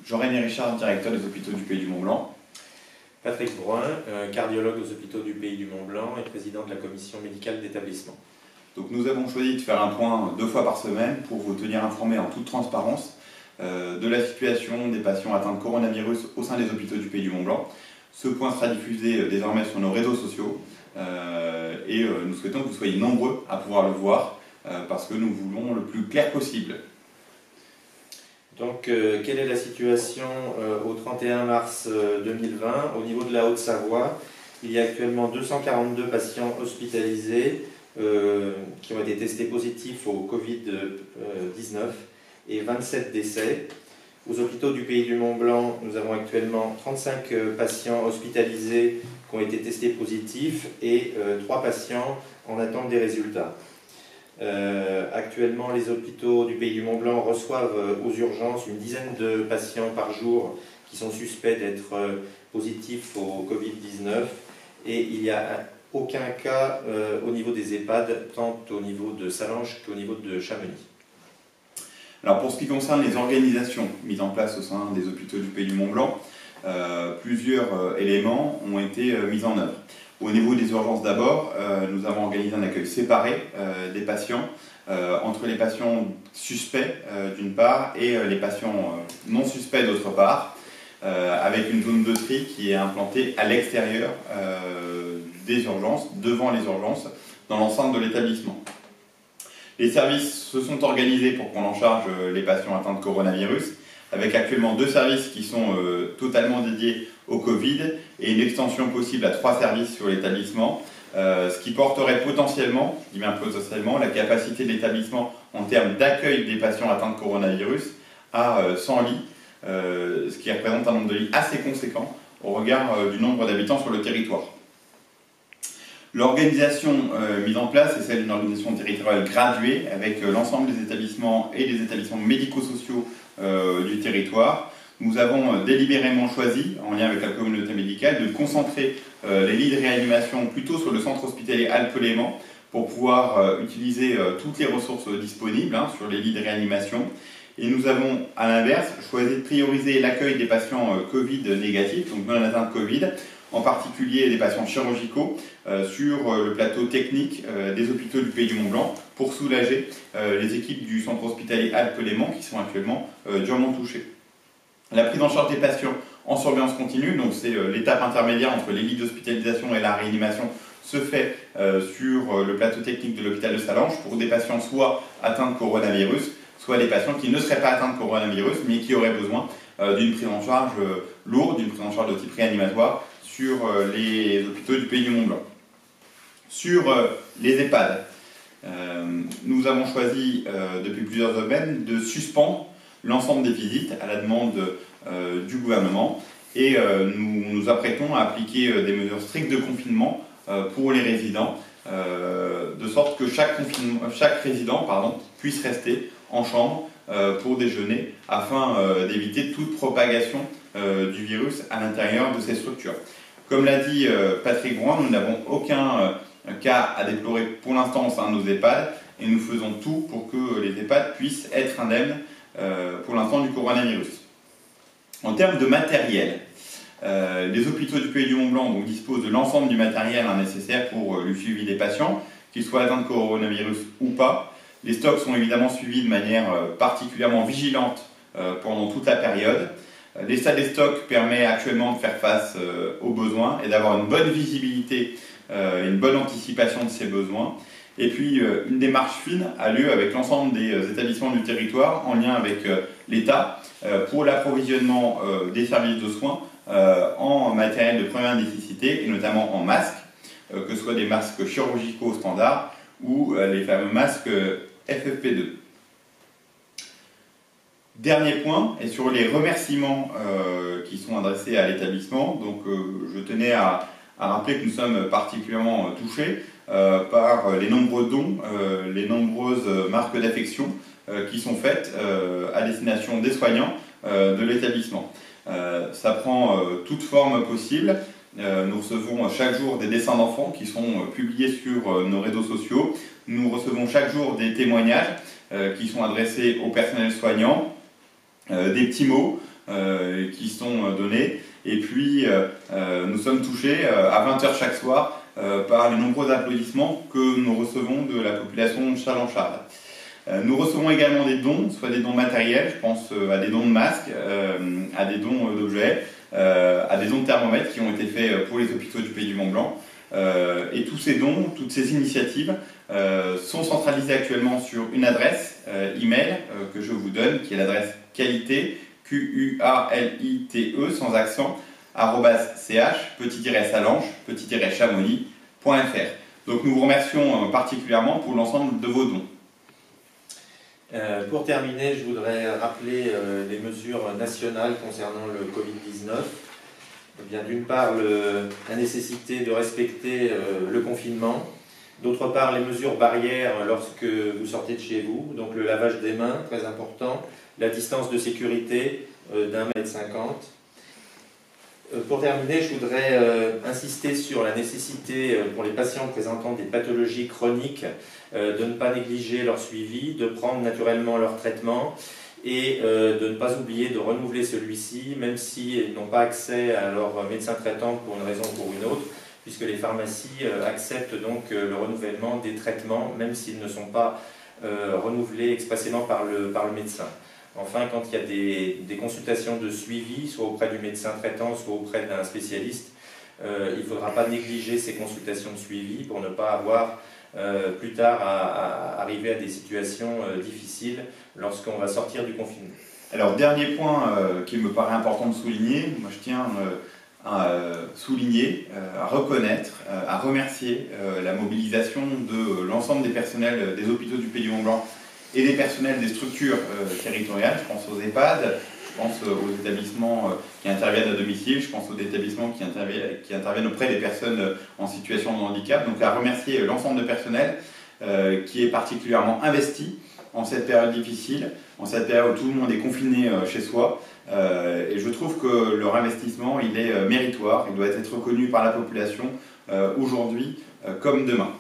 Jean-René Richard, directeur des hôpitaux du Pays du Mont-Blanc. Patrick Brun, cardiologue aux hôpitaux du Pays du Mont-Blanc et président de la commission médicale d'établissement. Donc nous avons choisi de faire un point 2 fois par semaine pour vous tenir informés en toute transparence de la situation des patients atteints de coronavirus au sein des hôpitaux du Pays du Mont-Blanc. Ce point sera diffusé désormais sur nos réseaux sociaux et nous souhaitons que vous soyez nombreux à pouvoir le voir parce que nous voulons le plus clair possible. Donc, quelle est la situation au 31 mars 2020 au niveau de la Haute-Savoie? Il y a actuellement 242 patients hospitalisés qui ont été testés positifs au Covid-19 et 27 décès. Aux hôpitaux du Pays du Mont-Blanc, nous avons actuellement 35 patients hospitalisés qui ont été testés positifs et 3 patients en attente des résultats. Actuellement, les hôpitaux du Pays du Mont-Blanc reçoivent aux urgences une dizaine de patients par jour qui sont suspects d'être positifs au Covid-19 et il n'y a aucun cas au niveau des EHPAD, tant au niveau de Sallanches qu'au niveau de Chamonix. Alors pour ce qui concerne les organisations mises en place au sein des hôpitaux du Pays du Mont-Blanc, plusieurs éléments ont été mis en œuvre. Au niveau des urgences d'abord, nous avons organisé un accueil séparé des patients entre les patients suspects d'une part et les patients non suspects d'autre part, avec une zone de tri qui est implantée à l'extérieur des urgences, devant les urgences, dans l'enceinte de l'établissement. Les services se sont organisés pour prendre en charge les patients atteints de coronavirus, avec actuellement 2 services qui sont totalement dédiés au Covid et une extension possible à 3 services sur l'établissement, ce qui porterait potentiellement, je dis bien potentiellement, la capacité de l'établissement en termes d'accueil des patients atteints de coronavirus à 100 lits, ce qui représente un nombre de lits assez conséquent au regard du nombre d'habitants sur le territoire. L'organisation mise en place est celle d'une organisation territoriale graduée avec l'ensemble des établissements et des établissements médico-sociaux du territoire. Nous avons délibérément choisi, en lien avec la communauté médicale, de concentrer les lits de réanimation plutôt sur le centre hospitalier Alpes-Léman pour pouvoir utiliser toutes les ressources disponibles sur les lits de réanimation. Et nous avons, à l'inverse, choisi de prioriser l'accueil des patients Covid négatifs, donc non atteints de Covid, en particulier des patients chirurgicaux, sur le plateau technique des hôpitaux du Pays du Mont-Blanc pour soulager les équipes du centre hospitalier Alpes-Léman qui sont actuellement durement touchées. La prise en charge des patients en surveillance continue, donc c'est l'étape intermédiaire entre les lits d'hospitalisation et la réanimation, se fait sur le plateau technique de l'hôpital de Sallanches pour des patients soit atteints de coronavirus, soit des patients qui ne seraient pas atteints de coronavirus mais qui auraient besoin d'une prise en charge lourde, d'une prise en charge de type réanimatoire sur les hôpitaux du Pays du Mont-Blanc. Sur les EHPAD, nous avons choisi depuis plusieurs semaines de suspendre l'ensemble des visites à la demande du gouvernement et nous nous apprêtons à appliquer des mesures strictes de confinement pour les résidents, de sorte que chaque résident puisse rester en chambre pour déjeuner afin d'éviter toute propagation du virus à l'intérieur de ces structures. Comme l'a dit Patrick Brun, nous n'avons aucun cas à déplorer pour l'instant au sein de nos EHPAD et nous faisons tout pour que les EHPAD puissent être indemnes pour l'instant du coronavirus. En termes de matériel, les hôpitaux du Pays du Mont-Blanc disposent de l'ensemble du matériel nécessaire pour le suivi des patients, qu'ils soient atteints de coronavirus ou pas. Les stocks sont évidemment suivis de manière particulièrement vigilante pendant toute la période. L'état des stocks permet actuellement de faire face aux besoins et d'avoir une bonne visibilité et une bonne anticipation de ces besoins. Et puis, une démarche fine a lieu avec l'ensemble des établissements du territoire en lien avec l'État pour l'approvisionnement des services de soins en matériel de première nécessité et notamment en masques, que ce soit des masques chirurgicaux standards ou les fameux masques FFP2. Dernier point, et sur les remerciements qui sont adressés à l'établissement, je tenais à rappeler que nous sommes particulièrement touchés par les nombreux dons, les nombreuses marques d'affection qui sont faites à destination des soignants de l'établissement. Ça prend toute forme possible. Nous recevons chaque jour des dessins d'enfants qui sont publiés sur nos réseaux sociaux. Nous recevons chaque jour des témoignages qui sont adressés au personnel soignant, des petits mots, qui sont donnés. Et puis, nous sommes touchés à 20h chaque soir par les nombreux applaudissements que nous recevons de la population de Châlons-Charles. Nous recevons également des dons, soit des dons matériels, je pense à des dons de masques, à des dons d'objets, à des dons de thermomètres qui ont été faits pour les hôpitaux du Pays du Mont-Blanc. Et tous ces dons, toutes ces initiatives sont centralisées actuellement sur une adresse email que je vous donne, qui est l'adresse qualité, QUALITE sans accent, @ch, _salange, -chamonix.fr. Donc nous vous remercions particulièrement pour l'ensemble de vos dons. Pour terminer, je voudrais rappeler les mesures nationales concernant le Covid-19. Eh bien, d'une part, la nécessité de respecter le confinement. D'autre part, les mesures barrières lorsque vous sortez de chez vous. Donc le lavage des mains, très important. La distance de sécurité d'1,50 m. Pour terminer, je voudrais insister sur la nécessité pour les patients présentant des pathologies chroniques de ne pas négliger leur suivi, de prendre naturellement leur traitement et de ne pas oublier de renouveler celui-ci, même s'ils n'ont pas accès à leur médecin traitant pour une raison ou pour une autre, puisque les pharmacies acceptent donc le renouvellement des traitements, même s'ils ne sont pas renouvelés expressément par le médecin. Enfin, quand il y a des consultations de suivi, soit auprès du médecin traitant, soit auprès d'un spécialiste, il ne faudra pas négliger ces consultations de suivi pour ne pas avoir plus tard à arriver à des situations difficiles lorsqu'on va sortir du confinement. Alors, dernier point qu'il me paraît important de souligner, moi je tiens à souligner, à reconnaître, à remercier la mobilisation de l'ensemble des personnels des hôpitaux du Pays du Mont-Blanc et des personnels des structures territoriales. Je pense aux EHPAD, je pense aux établissements qui interviennent à domicile, je pense aux établissements qui interviennent auprès des personnes en situation de handicap. Donc à remercier l'ensemble de personnel qui est particulièrement investi en cette période difficile, en cette période où tout le monde est confiné chez soi. Et je trouve que leur investissement, il est méritoire, il doit être reconnu par la population aujourd'hui comme demain.